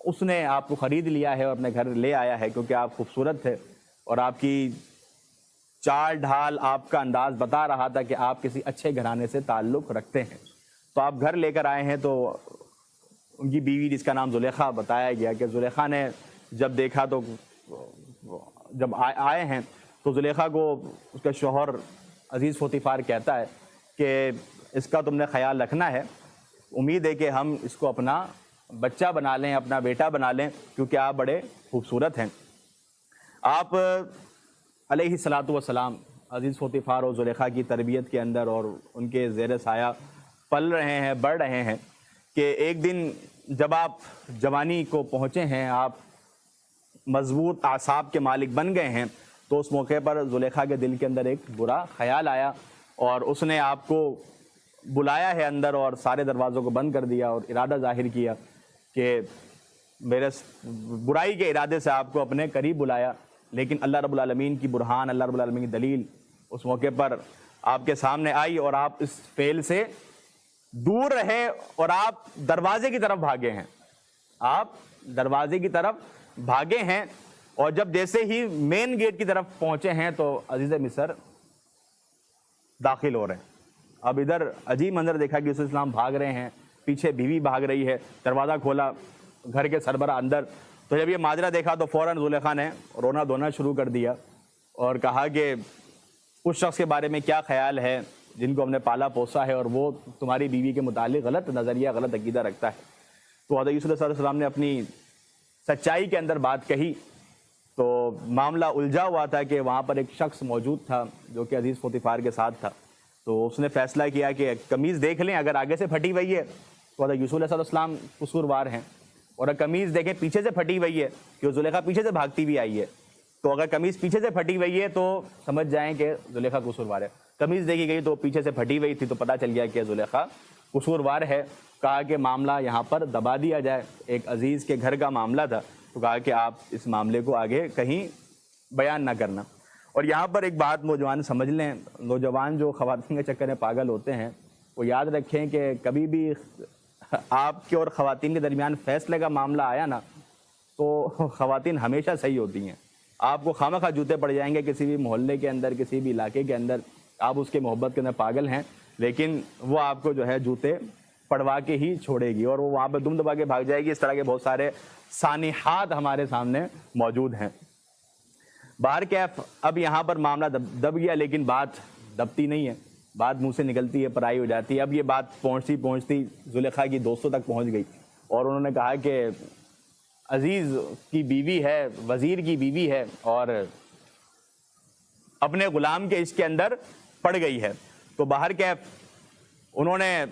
اس نے آپ کو خرید لیا ہے اور اپنے گھر لے آیا ہے کیونکہ آپ خوبصورت تھے اور آپ کی چال ڈھال, آپ کا انداز بتا رہا تھا کہ آپ کسی اچھے گھرانے سے تعلق رکھتے ہیں. تو آپ گھر لے کر آئے ہیں. تو ان کی بیوی جس کا نام زلیخا بتایا گیا کہ زلیخا نے جب دیکھا تو جب آئے ہیں تو زلیخا کو اس کا شوہر عزیز فوتیفار کہتا ہے کہ اس کا تم نے خیال رکھنا ہے, امید ہے کہ ہم اس کو اپنا بچہ بنا لیں, اپنا بیٹا بنا لیں, کیونکہ آپ بڑے خوبصورت ہیں. آپ علیہ الصلاۃ والسلام عزیز فوتیفار اور زلیخا کی تربیت کے اندر اور ان کے زیر سایہ پل رہے ہیں, بڑھ رہے ہیں کہ ایک دن جب آپ جوانی کو پہنچے ہیں, آپ مضبوط اعصاب کے مالک بن گئے ہیں, تو اس موقع پر زلیخا کے دل کے اندر ایک برا خیال آیا اور اس نے آپ کو بلایا ہے اندر اور سارے دروازوں کو بند کر دیا اور ارادہ ظاہر کیا کہ میرے برائی کے ارادے سے آپ کو اپنے قریب بلایا. لیکن اللہ رب العالمین کی برہان, اللہ رب العالمین کی دلیل اس موقع پر آپ کے سامنے آئی اور آپ اس فعل سے دور رہے اور آپ دروازے کی طرف بھاگے ہیں. آپ دروازے کی طرف بھاگے ہیں اور جب جیسے ہی مین گیٹ کی طرف پہنچے ہیں تو عزیز مصر داخل ہو رہے ہیں. اب ادھر عجیب منظر دیکھا کہ یوسف السلام بھاگ رہے ہیں, پیچھے بیوی بھاگ رہی ہے, دروازہ کھولا, گھر کے سربراہ اندر. تو جب یہ ماجرا دیکھا تو فوراً زلیخا نے رونا دھونا شروع کر دیا اور کہا کہ اس شخص کے بارے میں کیا خیال ہے جن کو ہم نے پالا پوسا ہے اور وہ تمہاری بیوی کے متعلق غلط نظریہ, غلط عقیدہ رکھتا ہے. تو حضرت یوسف علیہ السلام نے اپنی سچائی کے اندر بات کہی تو معاملہ الجھا ہوا تھا کہ وہاں پر ایک شخص موجود تھا جو کہ عزیز فوتیفار کے ساتھ تھا. تو اس نے فیصلہ کیا کہ قمیض دیکھ لیں, اگر آگے سے پھٹی ہوئی ہے تو حضرت یوسف علیہ السلام قصوروار ہیں, اور اگر قمیض دیکھیں پیچھے سے پھٹی ہوئی ہے کہ زلیخا پیچھے سے بھاگتی ہوئی آئی ہے, تو اگر قمیض پیچھے سے پھٹی ہوئی ہے تو سمجھ جائیں کہ زلیخا قصوروار ہے. قمیض دیکھی گئی تو پیچھے سے پھٹی ہوئی تھی تو پتہ چل گیا کہ زلیخا قصوروار ہے. کہا کہ معاملہ یہاں پر دبا دیا جائے, ایک عزیز کے گھر کا معاملہ تھا, تو کہا کہ آپ اس معاملے کو آگے کہیں بیان نہ کرنا. اور یہاں پر ایک بات نوجوان سمجھ لیں, نوجوان جو خواتین کے چکر میں پاگل ہوتے ہیں وہ یاد رکھیں کہ کبھی بھی آپ کے اور خواتین کے درمیان فیصلے کا معاملہ آیا نا تو خواتین ہمیشہ صحیح ہوتی ہیں. آپ کو خواہ جوتے پڑ جائیں گے کسی بھی محلے کے اندر, کسی بھی علاقے کے اندر, آپ اس کے محبت کے اندر پاگل ہیں, لیکن وہ آپ کو جو ہے جوتے پڑوا کے ہی چھوڑے گی اور وہ وہاں پہ دم دبا کے بھاگ جائے گی. اس طرح کے بہت سارے سانحات ہمارے سامنے موجود ہیں. باہر کیف اب یہاں پر معاملہ دب گیا, لیکن بات دبتی نہیں ہے, بات منہ سے نکلتی ہے, پرائی ہو جاتی ہے. اب یہ بات پہنچتی زلیخا کی دوستوں تک پہنچ گئی اور انہوں نے کہا کہ عزیز کی بیوی ہے, وزیر کی بیوی ہے اور اپنے غلام کے عشق کے اندر پڑ گئی ہے. تو باہر کیف انہوں نے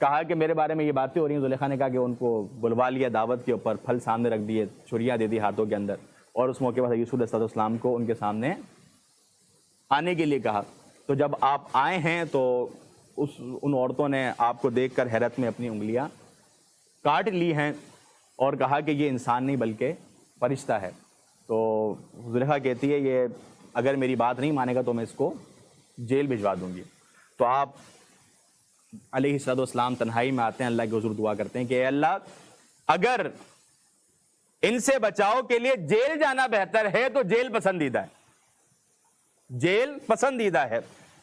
کہا کہ میرے بارے میں یہ باتیں ہو رہی ہیں. زلیخا نے کہا کہ ان کو بلوا لیا دعوت کے اوپر, پھل سامنے رکھ دیے, چھریاں دے دی ہاتھوں کے اندر, اور اس موقع پر یوسف علیہ السلام کو ان کے سامنے آنے کے لیے کہا. تو جب آپ آئے ہیں تو ان عورتوں نے آپ کو دیکھ کر حیرت میں اپنی انگلیاں کاٹ لی ہیں اور کہا کہ یہ انسان نہیں بلکہ فرشتہ ہے. تو زلیخا کہتی ہے یہ اگر میری بات نہیں مانے گا تو میں اس کو جیل بھجوا دوں گی. تو آپ علیہ السلام تنہائی میں آتے ہیں, اللہ کے حضور دعا کرتے ہیں کہ اے اللہ اگر ان سے بچاؤ کے لیے جیل جانا بہتر ہے تو جیل پسندیدہ ہے, جیل پسندیدہ ہے.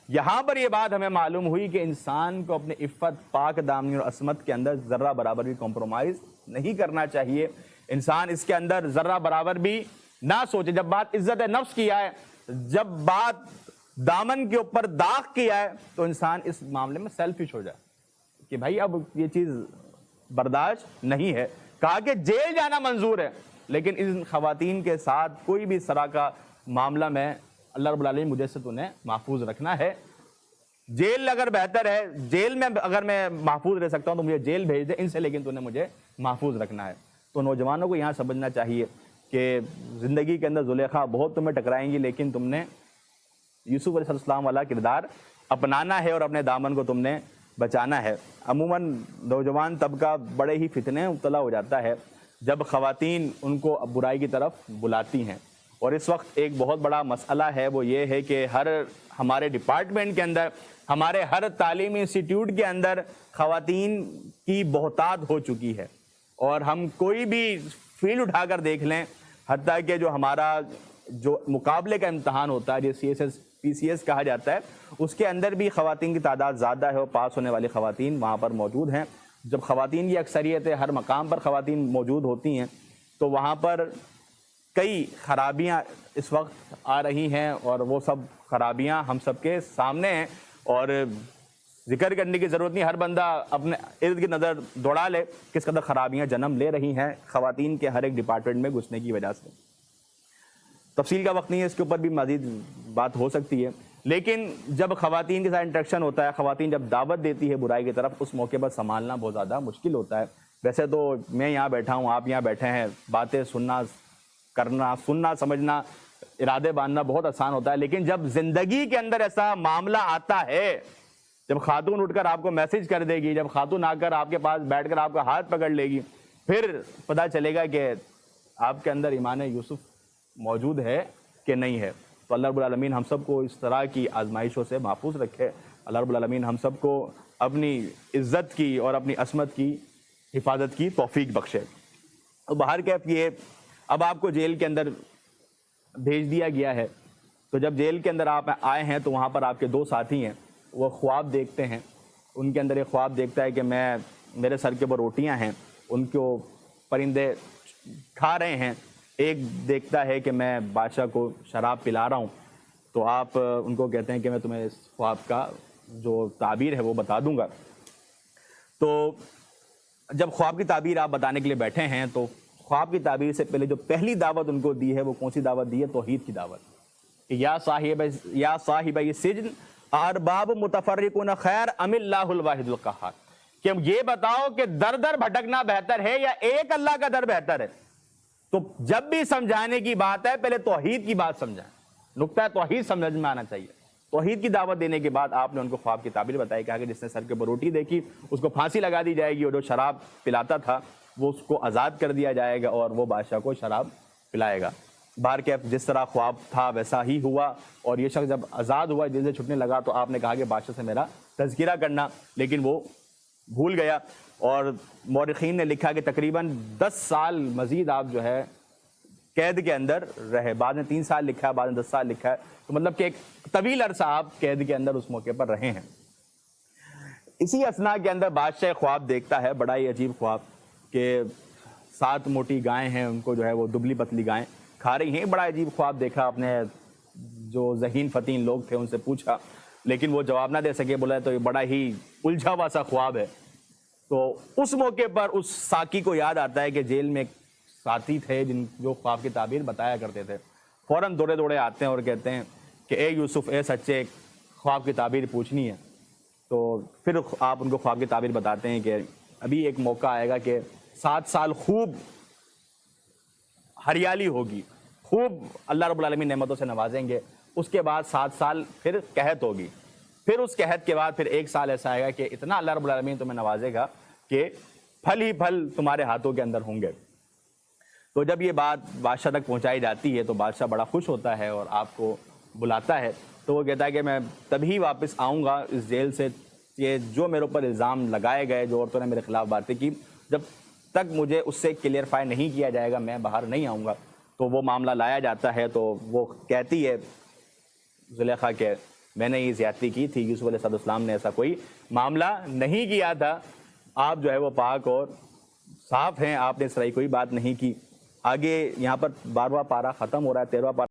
یہاں پر یہ بات ہمیں معلوم ہوئی کہ انسان کو اپنے عفت، پاک دامنی اور عصمت کے اندر ذرہ برابر بھی کمپرومائز نہیں کرنا چاہیے. انسان اس کے اندر ذرہ برابر بھی نہ سوچے. جب بات عزت نفس کی آئے، جب بات دامن کے اوپر داغ کی آئے، تو انسان اس معاملے میں سیلفش ہو جائے کہ بھائی اب یہ چیز برداشت نہیں ہے. کہا کہ جیل جانا منظور ہے، لیکن ان خواتین کے ساتھ کوئی بھی اس طرح کا معاملہ میں اللہ رب العالمین مجھے سے تو نے محفوظ رکھنا ہے. جیل اگر بہتر ہے، جیل میں اگر میں محفوظ رہ سکتا ہوں تو مجھے جیل بھیج دے ان سے، لیکن تو نے مجھے محفوظ رکھنا ہے. تو نوجوانوں کو یہاں سمجھنا چاہیے کہ زندگی کے اندر زلیخا بہت تمہیں ٹکرائیں گی، لیکن تم نے یوسف علیہ السلام والا کردار اپنانا ہے اور اپنے دامن کو تم نے بچانا ہے. عموماً نوجوان طبقہ بڑے ہی فتنے مبتلا ہو جاتا ہے جب خواتین ان کو برائی کی طرف بلاتی ہیں. اور اس وقت ایک بہت بڑا مسئلہ ہے، وہ یہ ہے کہ ہمارے ڈپارٹمنٹ کے اندر، ہمارے ہر تعلیمی انسٹیٹیوٹ کے اندر خواتین کی بہتات ہو چکی ہے. اور ہم کوئی بھی فیلڈ اٹھا کر دیکھ لیں، حتیٰ کہ جو ہمارا جو مقابلے کا امتحان ہوتا ہے، جو CSS PCS کہا جاتا ہے، اس کے اندر بھی خواتین کی تعداد زیادہ ہے اور پاس ہونے والی خواتین وہاں پر موجود ہیں. جب خواتین کی اکثریت ہے، ہر مقام پر خواتین موجود ہوتی ہیں، تو وہاں پر کئی خرابیاں اس وقت آ رہی ہیں، اور وہ سب خرابیاں ہم سب کے سامنے ہیں اور ذکر کرنے کی ضرورت نہیں. ہر بندہ اپنے ارد گرد نظر دوڑا لے کس قدر خرابیاں جنم لے رہی ہیں خواتین کے ہر ایک ڈپارٹمنٹ میں گھسنے کی وجہ سے. تفصیل کا وقت نہیں ہے، اس کے اوپر بھی مزید بات ہو سکتی ہے. لیکن جب خواتین کے ساتھ انٹریکشن ہوتا ہے، خواتین جب دعوت دیتی ہے برائی کی طرف، اس موقع پر سنبھالنا بہت زیادہ مشکل ہوتا ہے. ویسے تو میں یہاں بیٹھا ہوں، آپ یہاں بیٹھے ہیں، باتیں سننا سمجھنا، ارادے باندھنا بہت آسان ہوتا ہے. لیکن جب زندگی کے اندر ایسا معاملہ آتا ہے، جب خاتون اٹھ کر آپ کو میسج کر دے گی، جب خاتون آ کر آپ کے پاس بیٹھ کر آپ کا ہاتھ پکڑ لے گی، پھر پتہ چلے گا کہ آپ کے اندر ایمان یوسف موجود ہے کہ نہیں ہے. تو اللہ رب العالمین ہم سب کو اس طرح کی آزمائشوں سے محفوظ رکھے. اللہ رب العالمین ہم سب کو اپنی عزت کی اور اپنی عصمت کی حفاظت کی توفیق بخشے. باہر کیف یہ اب آپ کو جیل کے اندر بھیج دیا گیا ہے، تو جب جیل کے اندر آپ آئے ہیں تو وہاں پر آپ کے دو ساتھی ہیں، وہ خواب دیکھتے ہیں. ان کے اندر ایک خواب دیکھتا ہے کہ میرے سر کے اوپر روٹیاں ہیں، ان کو پرندے کھا رہے ہیں. ایک دیکھتا ہے کہ میں بادشاہ کو شراب پلا رہا ہوں. تو آپ ان کو کہتے ہیں کہ میں تمہیں اس خواب کا جو تعبیر ہے وہ بتا دوں گا. تو جب خواب کی تعبیر آپ بتانے کے لیے بیٹھے ہیں، تو خواب کی تعبیر سے پہلے جو پہلی دعوت ان کو دی ہے وہ کون سی دعوت دی ہے؟ توحید کی دعوت. کہ یا صاحب السجن ارباب متفرقون خیر ام اللہ الواحد القہار، کہ یہ بتاؤ کہ در در بھٹکنا بہتر ہے یا ایک اللہ کا در بہتر ہے. تو جب بھی سمجھانے کی بات ہے پہلے توحید کی بات سمجھائیں، نقطہ توحید سمجھ میں آنا چاہیے. توحید کی دعوت دینے کے بعد آپ نے ان کو خواب کی تعبیر بتائی، کہا کہ جس نے سر کے اوپر روٹی دیکھی اس کو پھانسی لگا دی جائے گی، اور جو شراب پلاتا تھا وہ اس کو آزاد کر دیا جائے گا اور وہ بادشاہ کو شراب پلائے گا. باہر کے جس طرح خواب تھا ویسا ہی ہوا، اور یہ شخص جب آزاد ہوا، جیل سے چھٹنے لگا، تو آپ نے کہا کہ بادشاہ سے میرا تذکرہ کرنا، لیکن وہ بھول گیا. اور مورخین نے لکھا کہ تقریباً 10 سال مزید آپ جو ہے قید کے اندر رہے. بعد میں 3 سال لکھا ہے، بعد میں 10 سال لکھا ہے. تو مطلب کہ ایک طویل عرصہ آپ قید کے اندر اس موقع پر رہے ہیں. اسی اثناء کے اندر بادشاہ خواب دیکھتا ہے، بڑا ہی عجیب خواب، کہ 7 موٹی گائیں ہیں، ان کو جو ہے وہ دبلی پتلی گائیں کھا رہی ہیں. بڑا عجیب خواب دیکھا. اپنے جو ذہین فتین لوگ تھے ان سے پوچھا، لیکن وہ جواب نہ دے سکے. بولا تو یہ بڑا ہی الجھا ہوا سا خواب ہے. تو اس موقع پر اس ساقی کو یاد آتا ہے کہ جیل میں ساتھی تھے جو خواب کی تعبیر بتایا کرتے تھے. فوراً دوڑے دوڑے آتے ہیں اور کہتے ہیں کہ اے یوسف، اے سچے، خواب کی تعبیر پوچھنی ہے. تو پھر آپ ان کو خواب کی تعبیر بتاتے ہیں کہ ابھی ایک موقع آئے گا کہ 7 سال خوب ہریالی ہوگی، خوب اللہ رب العالمین نعمتوں سے نوازیں گے. اس کے بعد 7 سال پھر قحط ہوگی. پھر اس قحط کے بعد پھر 1 سال ایسا آئے گا کہ اتنا اللہ رب العالمین تمہیں نوازے گا کہ پھل ہی پھل تمہارے ہاتھوں کے اندر ہوں گے. تو جب یہ بات بادشاہ تک پہنچائی جاتی ہے تو بادشاہ بڑا خوش ہوتا ہے اور آپ کو بلاتا ہے. تو وہ کہتا ہے کہ میں تبھی واپس آؤں گا اس جیل سے کہ جو میرے اوپر الزام لگائے گئے، جو عورتوں نے میرے خلاف باتیں کی، جب تک مجھے اس سے کلیئرفائی نہیں کیا جائے گا میں باہر نہیں آؤں گا. تو وہ معاملہ لایا جاتا ہے. تو وہ کہتی ہے زلیخا کہ میں نے یہ زیادتی کی تھی، یوسف علیہ السلام نے ایسا کوئی معاملہ نہیں کیا تھا، آپ جو ہے وہ پاک اور صاف ہیں، آپ نے اس طرح کوئی بات نہیں کی۔ آگے یہاں پر 12واں پارہ ختم ہو رہا ہے، 13واں پارہ